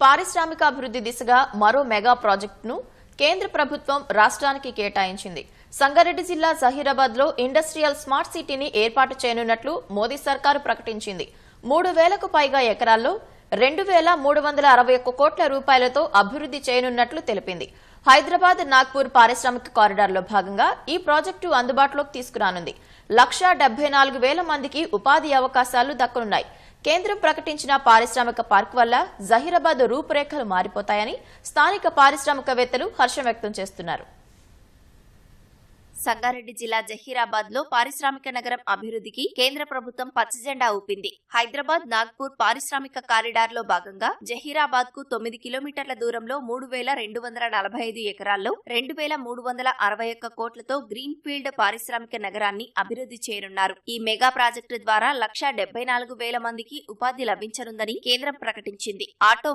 పారిశ్రామికాభివృద్ధి దిశగా మరో మెగా ప్రాజెక్టును కేంద్ర ప్రభుత్వం రాష్ట్రానికి కేటాయించింది. సంగారెడ్డి జిల్లా జహీరాబాద్ లో ఇండస్ట్రియల్ స్మార్ట్ సిటీని ఏర్పాటు చేయనున్నట్లు మోదీ సర్కారు ప్రకటించింది. 3000కు పైగా ఎకరాల్లో 2361 కోట్ల రూపాయలతో అభివృద్ధి చేయనున్నట్లు తెలిపింది. హైదరాబాద్ నాగ్పూర్ పారిశ్రామిక కారిడార్లో భాగంగా ఈ ప్రాజెక్టు అందుబాటులోకి తీసుకురానుంది. 1,74,000 మందికి ఉపాధి అవకాశాలు దక్కనున్నాయి. కేంద్రం ప్రకటించిన పారిశ్రామిక పార్క్ వల్ల జహీరాబాద్ రూపురేఖలు మారిపోతాయని స్థానిక పారిశ్రామికవేత్తలు హర్షం వ్యక్తం చేస్తున్నారు. సంగారెడ్డి జిల్లా జహీరాబాద్ లో పారిశ్రామిక నగరం అభివృద్ధికి కేంద్ర ప్రభుత్వం పచ్చజెండా ఊపింది. హైదరాబాద్ నాగ్పూర్ పారిశ్రామిక కారిడార్ లో భాగంగా జహీరాబాద్ కు 9 కిలోమీటర్ల దూరంలో 3,245 ఎకరాల్లో 2,361 కోట్లతో గ్రీన్ ఫీల్డ్ పారిశ్రామిక నగరాన్ని అభివృద్ధి చేయనున్నారు. ఈ మెగా ప్రాజెక్టు ద్వారా 1,74,000 మందికి ఉపాధి లభించనుందని కేంద్రం ప్రకటించింది. ఆటో